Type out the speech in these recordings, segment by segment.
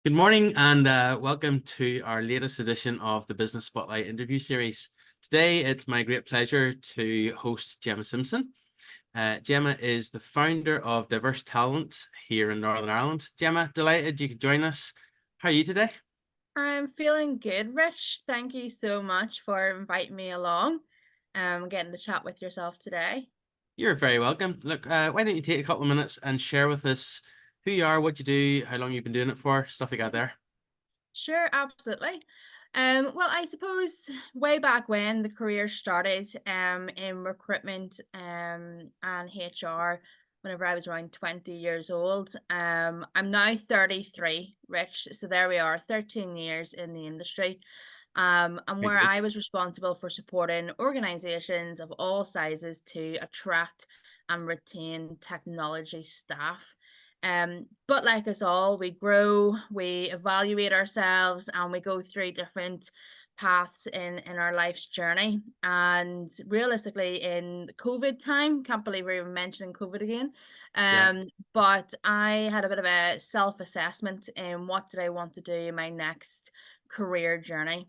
Good morning and welcome to our latest edition of the Business Spotlight interview series. Today, it's my great pleasure to host Jemma Simpson. Jemma is the founder of Diverse Talent here in Northern Ireland. Jemma, delighted you could join us. How are you today? I'm feeling good, Rich. Thank you so much for inviting me along. Getting to chat with yourself today. You're very welcome. Look, why don't you take a couple of minutes and share with us who you are, what you do, how long you've been doing it for, stuff like that there. Sure, absolutely. Well, I suppose way back when the career started in recruitment and HR, whenever I was around 20 years old. I'm now 33, Rich. So there we are, 13 years in the industry. And Very where good. I was responsible for supporting organizations of all sizes to attract and retain technology staff. But like us all, we grow, we evaluate ourselves, and we go through different paths in our life's journey. And realistically, in the COVID time, can't believe we're even mentioning COVID again. Yeah, But I had a bit of a self-assessment in what did I want to do in my next career journey.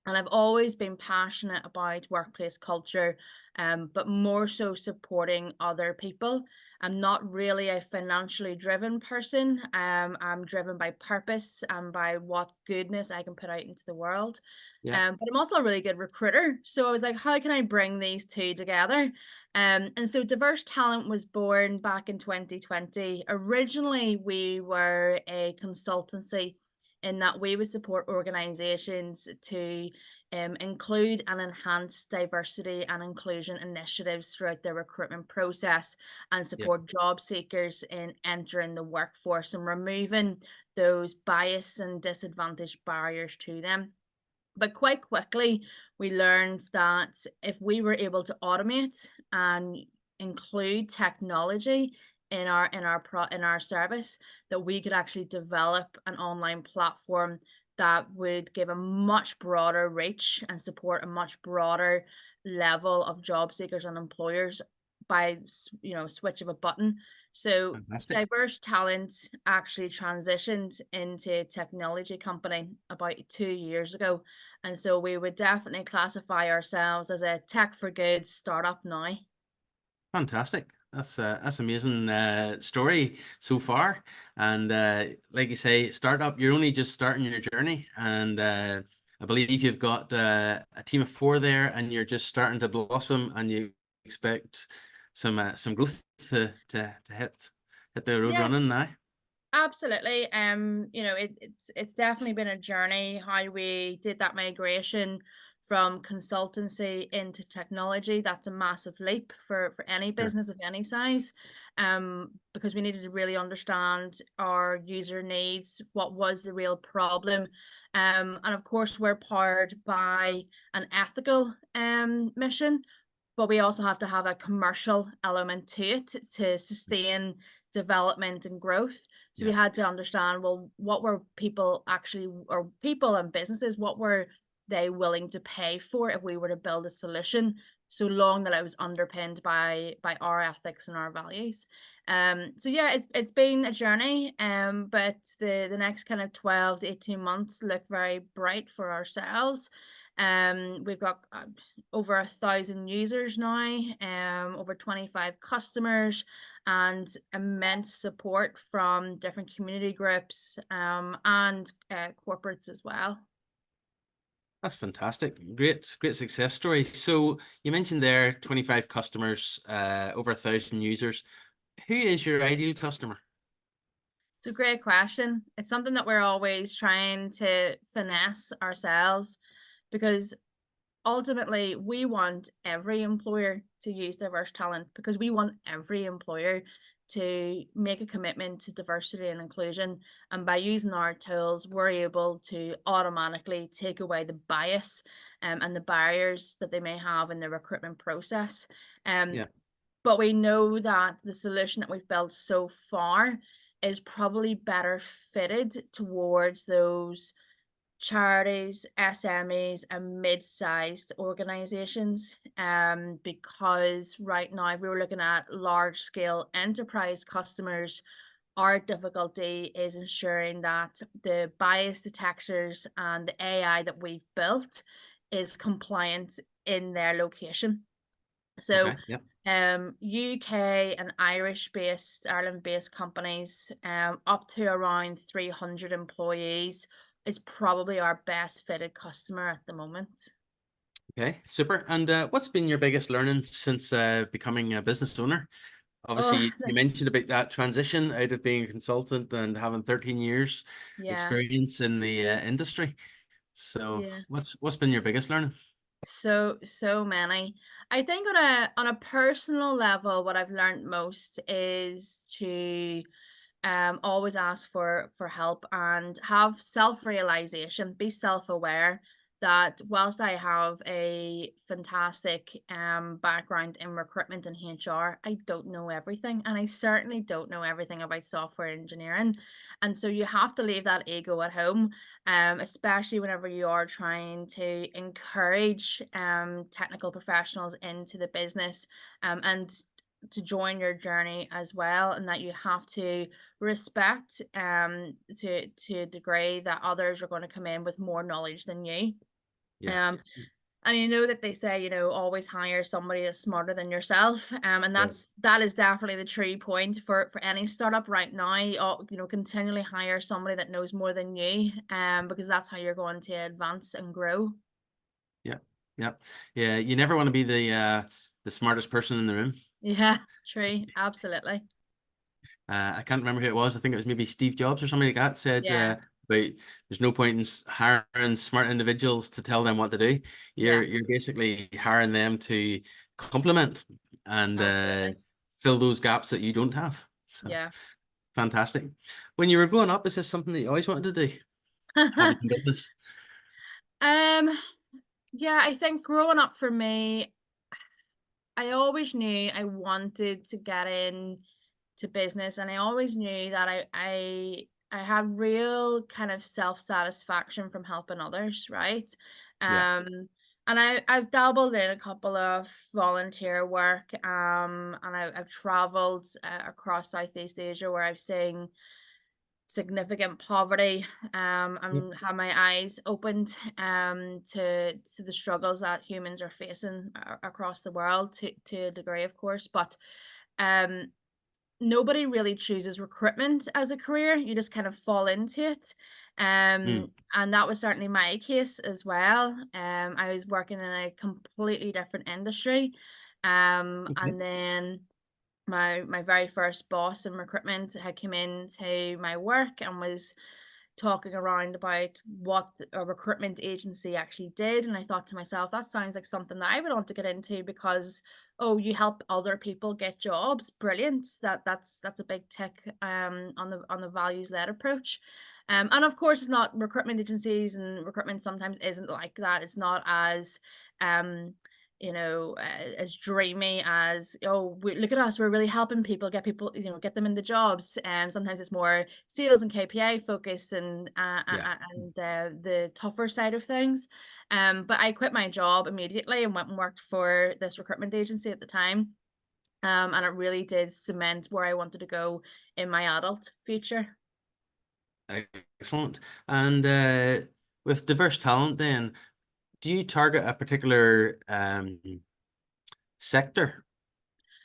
And I've always been passionate about workplace culture, but more so supporting other people. I'm not really a financially driven person. I'm driven by purpose and by what goodness I can put out into the world. yeah, But I'm also a really good recruiter. So I was like, how can I bring these two together? And so Diverse Talent was born back in 2020. Originally, we were a consultancy in that we would support organizations to include and enhance diversity and inclusion initiatives throughout their recruitment process and yeah. support job seekers in entering the workforce and removing those bias and disadvantage barriers to them. But quite quickly, we learned that if we were able to automate and include technology in our service, that we could actually develop an online platform that would give a much broader reach and support a much broader level of job seekers and employers by switch of a button. So Fantastic. Diverse Talent actually transitioned into a technology company about 2 years ago, and so we would definitely classify ourselves as a tech for good startup now. Fantastic. That's amazing story so far. And like you say, startup, you're only just starting your journey. And I believe you've got a team of four there, and you're just starting to blossom, and you expect some growth to hit the road Yeah, running now. absolutely. It's definitely been a journey how we did that migration from consultancy into technology. That's a massive leap for any Sure. business of any size. Because we needed to really understand our user needs, what was the real problem. And of course we're powered by an ethical mission, but we also have to have a commercial element to it to sustain development and growth. So we Yeah. had to understand, well, what were people actually, or people and businesses, what were they willing to pay for if we were to build a solution so long that it was underpinned by our ethics and our values. So yeah, it's been a journey, but the next kind of 12 to 18 months look very bright for ourselves. We've got over 1,000 users now, over 25 customers, and immense support from different community groups and corporates as well. That's fantastic. Great success story. So you mentioned there 25 customers, over 1,000 users. Who is your ideal customer? It's a great question. It's something that we're always trying to finesse ourselves because ultimately we want every employer to use diverse talent because we want every employer to make a commitment to diversity and inclusion. And by using our tools, we're able to automatically take away the bias and the barriers that they may have in the recruitment process. Um, Yeah. but we know that the solution that we've built so far is probably better fitted towards those charities, SMEs, and mid-sized organizations. Because right now, if we were looking at large-scale enterprise customers, Our difficulty is ensuring that the bias detectors and the AI that we've built is compliant in their location. So, Okay. Yep. UK and Irish-based, Ireland-based companies, up to around 300 employees, is probably our best fitted customer at the moment. Okay. Super. And what's been your biggest learning since becoming a business owner? Obviously, Oh, you mentioned about that transition out of being a consultant and having 13 years yeah, experience in the industry. So, yeah. what's been your biggest learning? So many. I think on a personal level, what I've learned most is to always ask for help and have self-realization, be self-aware that whilst I have a fantastic background in recruitment and HR, I don't know everything, and I certainly don't know everything about software engineering. And so you have to leave that ego at home, especially whenever you are trying to encourage technical professionals into the business, and to join your journey as well, and that you have to respect to a degree that others are going to come in with more knowledge than you. Yeah. um and you know that they say, always hire somebody that's smarter than yourself. And Yeah. that is definitely the true point for any startup right now. Continually hire somebody that knows more than you, because that's how you're going to advance and grow. Yeah. Yeah. Yeah. You never want to be the smartest person in the room. Yeah, true, absolutely. I can't remember who it was. I think it was maybe Steve Jobs or somebody like that said, Yeah, about there's no point in hiring smart individuals to tell them what to do. yeah, You're basically hiring them to complement and absolutely. fill those gaps that you don't have. So Yeah. fantastic. When you were growing up, is this something that you always wanted to do? Having done this? um yeah, I think growing up for me, I always knew I wanted to get in to business, and I always knew that I had real kind of self-satisfaction from helping others, right? Yeah. And I've dabbled in a couple of volunteer work, and I've traveled across Southeast Asia where I've seen significant poverty, Yep. and have my eyes opened to the struggles that humans are facing across the world, to a degree, of course. But um nobody really chooses recruitment as a career. You just kind of fall into it. Mm. And that was certainly my case as well. I was working in a completely different industry. Okay. And then my very first boss in recruitment had come into my work and was talking around about what a recruitment agency actually did, and I thought to myself, that sounds like something that I would want to get into, because oh, you help other people get jobs, brilliant. That's a big tick on the values led approach. And of course, it's not recruitment agencies, and recruitment sometimes isn't like that. It's not as um as dreamy as, oh, look at us, we're really helping people, get them in the jobs. And sometimes it's more sales and KPI focused, Yeah. the tougher side of things. But I quit my job immediately and went and worked for this recruitment agency at the time. And it really did cement where I wanted to go in my adult future. Excellent. And with diverse talent, then, do you target a particular sector,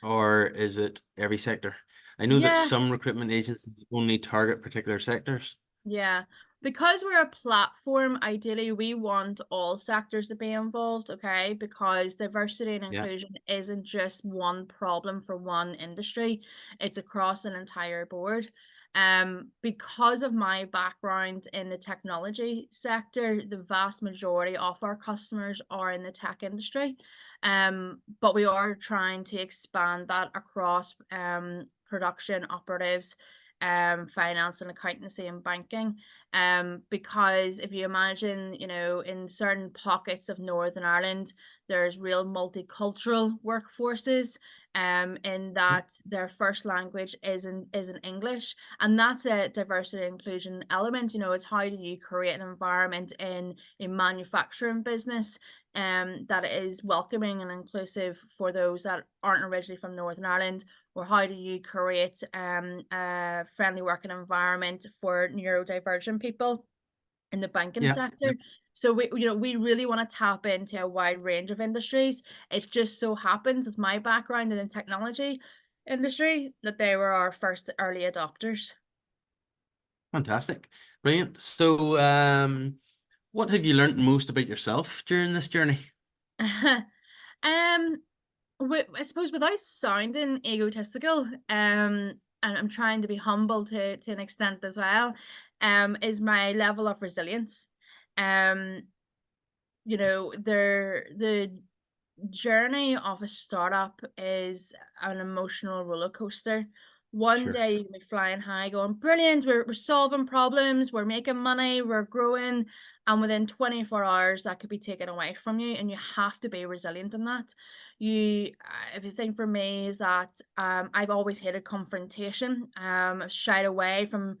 or is it every sector? I know that Yeah, some recruitment agencies only target particular sectors. yeah. Because we're a platform, ideally we want all sectors to be involved, okay? Because diversity and Yeah. inclusion isn't just one problem for one industry, it's across an entire board. Because of my background in the technology sector, the vast majority of our customers are in the tech industry. But we are trying to expand that across production operatives, finance and accountancy and banking. Because if you imagine, in certain pockets of Northern Ireland, there's real multicultural workforces, in Yeah. that their first language isn't English. And that's a diversity and inclusion element. It's how do you create an environment in a manufacturing business that is welcoming and inclusive for those that aren't originally from Northern Ireland, or how do you create a friendly working environment for neurodivergent people in the banking Yeah. sector. Yep. So we really want to tap into a wide range of industries. It just so happens with my background in the technology industry that they were our first early adopters. Fantastic. Brilliant. So, what have you learned most about yourself during this journey? um I suppose without sounding egotistical, and I'm trying to be humble to an extent as well, is my level of resilience. Um, the journey of a startup is an emotional roller coaster. One Sure. day you can be flying high, going brilliant, we're solving problems, we're making money, we're growing, and within 24 hours that could be taken away from you, and you have to be resilient in that. If you think for me is that I've always hated confrontation. I've shied away from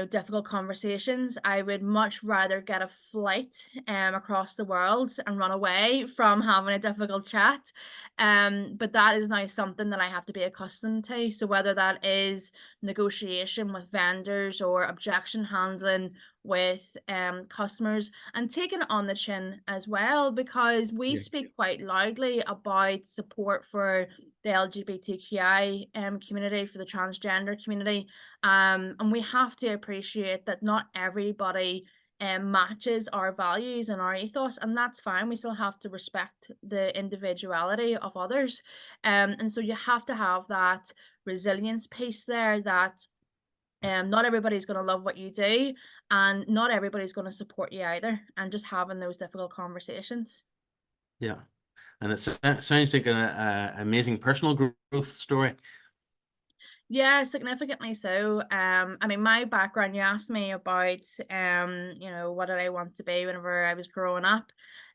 difficult conversations. I would much rather get a flight across the world and run away from having a difficult chat. But that is now something that I have to be accustomed to. So whether that is negotiation with vendors or objection handling with customers, and taking it on the chin as well, because we Yeah. speak quite loudly about support for the LGBTQI community, for the transgender community, and we have to appreciate that not everybody matches our values and our ethos, and that's fine. We still have to respect the individuality of others. And so you have to have that resilience piece there, that not everybody's going to love what you do, and not everybody's going to support you either. And just having those difficult conversations. Yeah. And it sounds like an amazing personal growth story. Yeah, significantly so. I mean, my background, you asked me about, what did I want to be whenever I was growing up.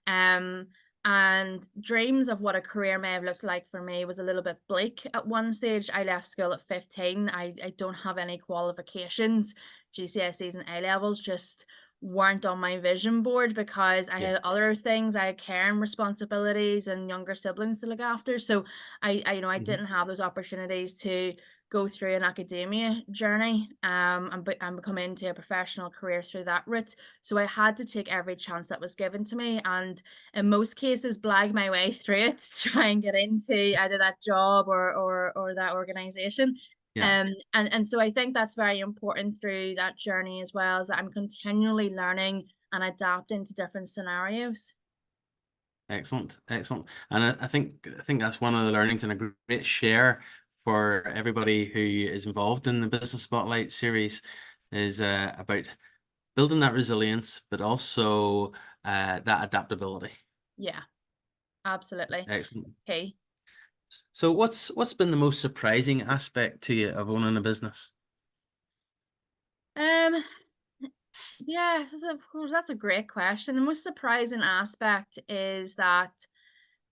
Um, and dreams of what a career may have looked like for me was a little bit bleak at one stage. I left school at 15. I don't have any qualifications. GCSEs and A levels just weren't on my vision board because I Yeah. had other things. I had care and responsibilities and younger siblings to look after. So I Hmm. didn't have those opportunities to go through an academia journey, and become into a professional career through that route. So I had to take every chance that was given to me, and in most cases blag my way through it to try and get into either that job or that organization. Yeah. And so I think that's very important through that journey as well, is that I'm continually learning and adapting to different scenarios. Excellent. Excellent. And I think that's one of the learnings and a great share for everybody who is involved in the Business Spotlight series is about building that resilience, but also that adaptability. Yeah, absolutely. Excellent. It's key. So what's been the most surprising aspect to you of owning a business? Um, Yes, of course, that's a great question. The most surprising aspect is that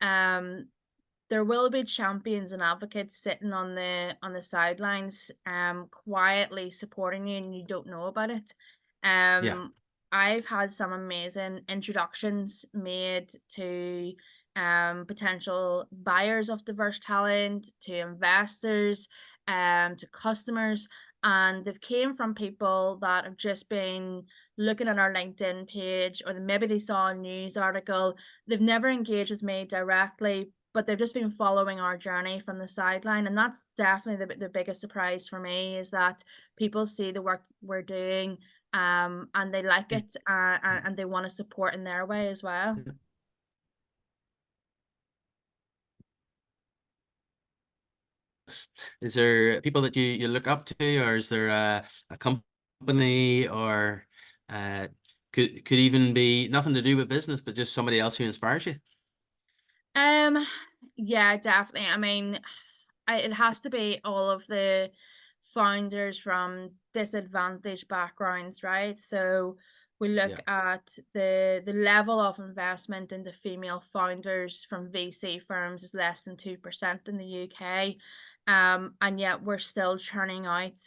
um there will be champions and advocates sitting on the sidelines, quietly supporting you, and you don't know about it. Yeah. Um, I've had some amazing introductions made to potential buyers of diverse talent, to investors, to customers, and they've came from people that have just been looking at our LinkedIn page, or maybe they saw a news article. They've never engaged with me directly, but they've just been following our journey from the sideline, and that's definitely the biggest surprise for me, is that people see the work we're doing, and they like it, and they want to support in their way as well. Is there people that you look up to, or is there a company, or uh, could even be nothing to do with business, but just somebody else who inspires you? Um, yeah, definitely. I mean, it has to be all of the founders from disadvantaged backgrounds, right? So we look Yeah. at the level of investment into female founders from VC firms is less than 2% in the UK. And yet we're still churning out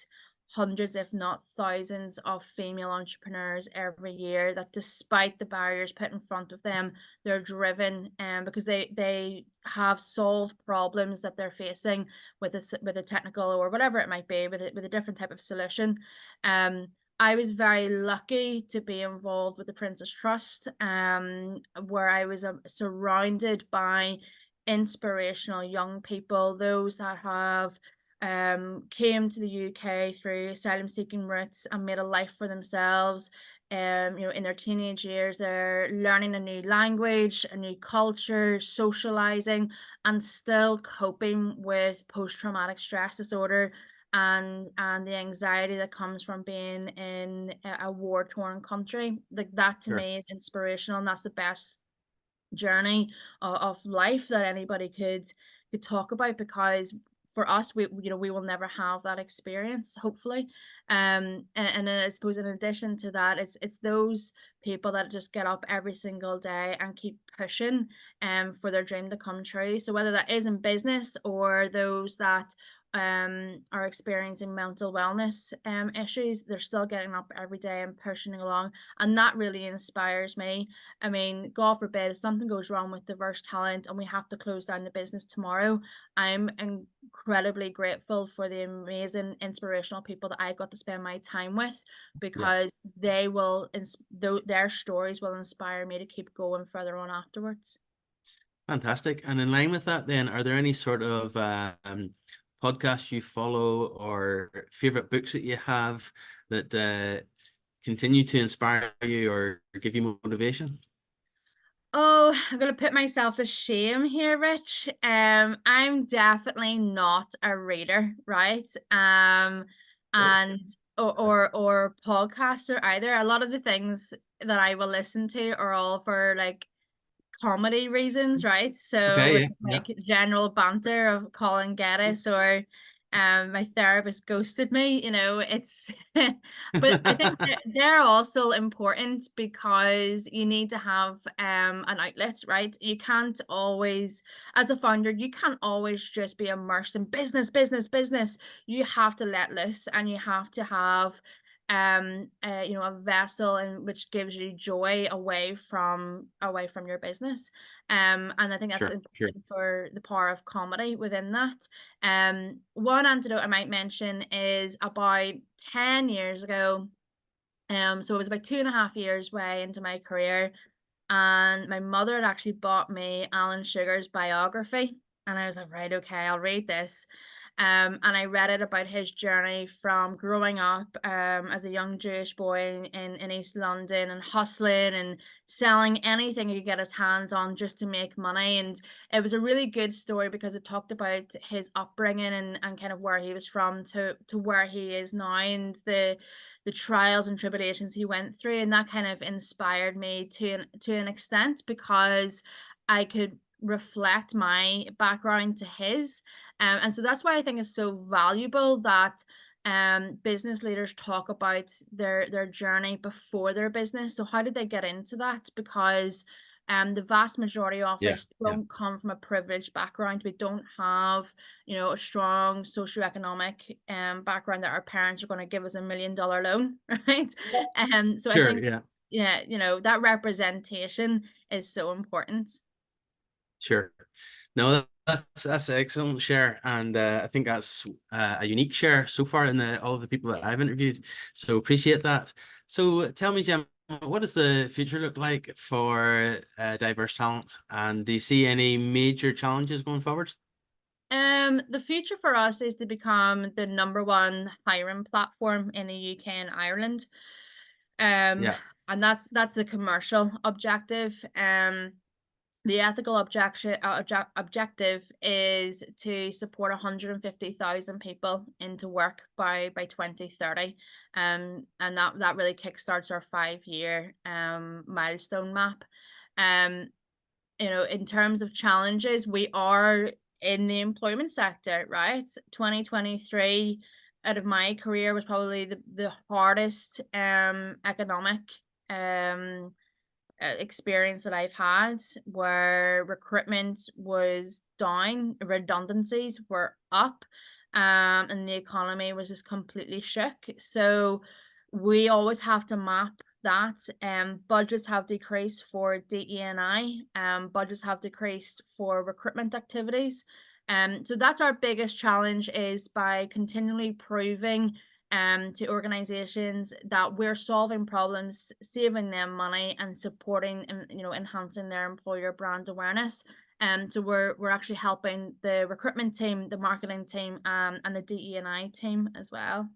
hundreds, if not thousands, of female entrepreneurs every year that, despite the barriers put in front of them, they're driven, because they have solved problems that they're facing with a technical or whatever it might be, with a different type of solution. I was very lucky to be involved with the Princess Trust, where I was surrounded by inspirational young people, those that have came to the UK through asylum seeking routes and made a life for themselves. In their teenage years, they're learning a new language, a new culture, socializing, and still coping with post-traumatic stress disorder and the anxiety that comes from being in a war-torn country. Like, that to Sure. me is inspirational, and that's the best journey of life that anybody could talk about, because for us, we will never have that experience, hopefully. And then I suppose in addition to that, it's those people that just get up every single day and keep pushing for their dream to come true. So whether that is in business, or those that are experiencing mental wellness issues, they're still getting up every day and pushing along, and that really inspires me. I mean, God forbid, if something goes wrong with diverse talent and we have to close down the business tomorrow, I'm incredibly grateful for the amazing, inspirational people that I've got to spend my time with, Yeah. because their stories will inspire me to keep going further on afterwards. Fantastic. And in line with that, then, are there any sort of podcasts you follow or favorite books that you have that continue to inspire you or give you motivation? Oh, I'm gonna put myself to shame here, Rich. I'm definitely not a reader, right? Oh, And or podcaster either. A lot of the things that I will listen to are all for like comedy reasons, right? So okay. Yeah. it's Yeah. like general banter of Colin Geddes, or my therapist ghosted me, it's but I think that they're also important, because you need to have an outlet, right? You can't always, as a founder, you can't always just be immersed in business, business, business. You have to let loose, and you have to have a vessel in which gives you joy away from your business. And I think that's Sure. Sure. important for the power of comedy within that. One antidote I might mention is about 10 years ago. So it was about 2.5 years way into my career, and my mother had actually bought me Alan Sugar's biography, and I was like, right, okay, I'll read this. And I read it about his journey from growing up as a young Jewish boy in East London, and hustling and selling anything he could get his hands on just to make money. And it was a really good story, because it talked about his upbringing, and kind of where he was from to where he is now, and the trials and tribulations he went through. And that kind of inspired me to an extent, because I could reflect my background to his. And so that's why I think it's so valuable that business leaders talk about their journey before their business. So how did they get into that? Because the vast majority of Yeah. us Yeah. don't come from a privileged background. We don't have, a strong socioeconomic background that our parents are going to give us $1 million loan, right? So I Sure. think, Yeah. yeah, that representation is so important. Sure. No, that's excellent share, and I think that's a unique share so far in all of the people that I've interviewed. So appreciate that. So tell me, Jim, what does the future look like for diverse talent, and do you see any major challenges going forward? The future for us is to become the number one hiring platform in the UK and Ireland. Um, Yeah. and that's the commercial objective. The ethical objective is to support 150,000 people into work by 2030. And that really kickstarts our 5-year milestone map. Um, in terms of challenges, we are in the employment sector, right? 2023 out of my career was probably the hardest economic experience that I've had, where recruitment was down, redundancies were up, and the economy was just completely shook. So we always have to map that. Budgets have decreased for DE&I, budgets have decreased for recruitment activities. So that's our biggest challenge, is by continually proving to organizations that we're solving problems, saving them money, and supporting and enhancing their employer brand awareness. So we're actually helping the recruitment team, the marketing team, and the DE&I team as well.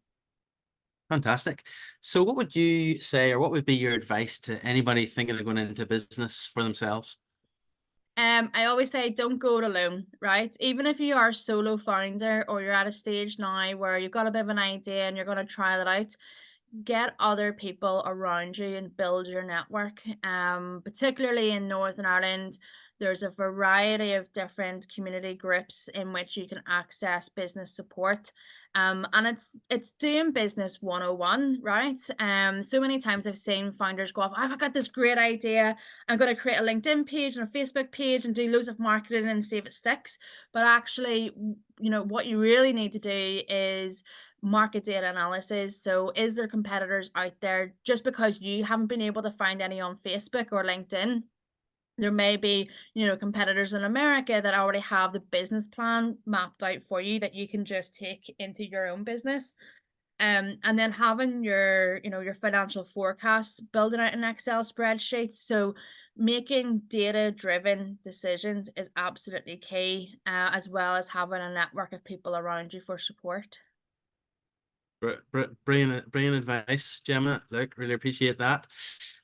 Fantastic. So what would you say, or what would be your advice to anybody thinking of going into business for themselves? I always say don't go it alone, right? Even if you are a solo founder, or you're at a stage now where you've got a bit of an idea and you're going to try that out, get other people around you and build your network. Particularly in Northern Ireland, there's a variety of different community groups in which you can access business support. And it's doing business 101, right? So many times I've seen founders go off, I've got this great idea. I'm going to create a LinkedIn page and a Facebook page and do loads of marketing and see if it sticks. But actually, what you really need to do is market data analysis. So is there competitors out there? Just because you haven't been able to find any on Facebook or LinkedIn, there may be, competitors in America that already have the business plan mapped out for you that you can just take into your own business. And then having your financial forecasts, building out an Excel spreadsheet. So making data-driven decisions is absolutely key, as well as having a network of people around you for support. Brilliant advice, Gemma. Look, really appreciate that.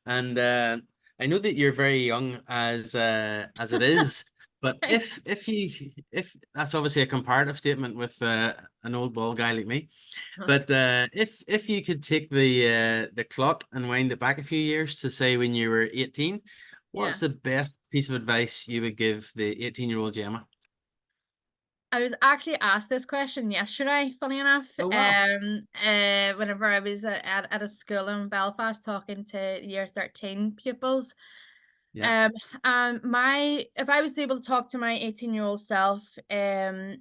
And I know that you're very young as it is, but Thanks. if that's obviously a comparative statement with an old bald guy like me, but if you could take the clock and wind it back a few years to say when you were 18, Yeah. what's the best piece of advice you would give the 18-year-old Gemma? I was actually asked this question yesterday, funny enough. Oh wow. Whenever I was at a school in Belfast talking to year 13 pupils. Yeah. Um, my if I was able to talk to my 18-year-old self, it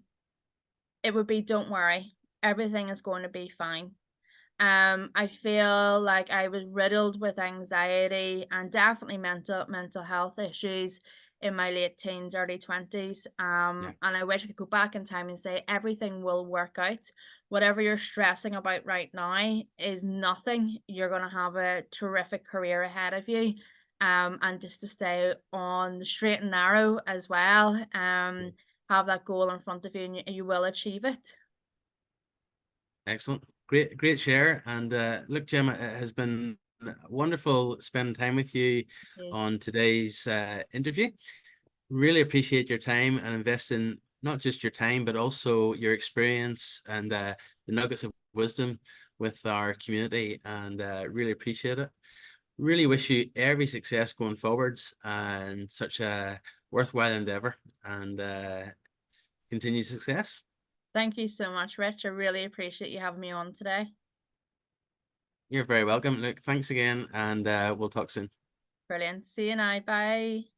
would be, don't worry, everything is going to be fine. I feel like I was riddled with anxiety and definitely mental health issues in my late teens, early 20s. Yeah. And I wish I could go back in time and say everything will work out. Whatever you're stressing about right now is nothing. You're gonna have a terrific career ahead of you. And just to stay on the straight and narrow as well. Have that goal in front of you, and you will achieve it. Excellent. Great share. And look, Gemma, it has been wonderful spending time with you Yeah. on today's interview. Really appreciate your time and investing not just your time, but also your experience and the nuggets of wisdom with our community. And really appreciate it. Really wish you every success going forwards and such a worthwhile endeavor, and continued success. Thank you so much, Rich. I really appreciate you having me on today. You're very welcome. Look, thanks again, and we'll talk soon. Brilliant. See you now. Bye.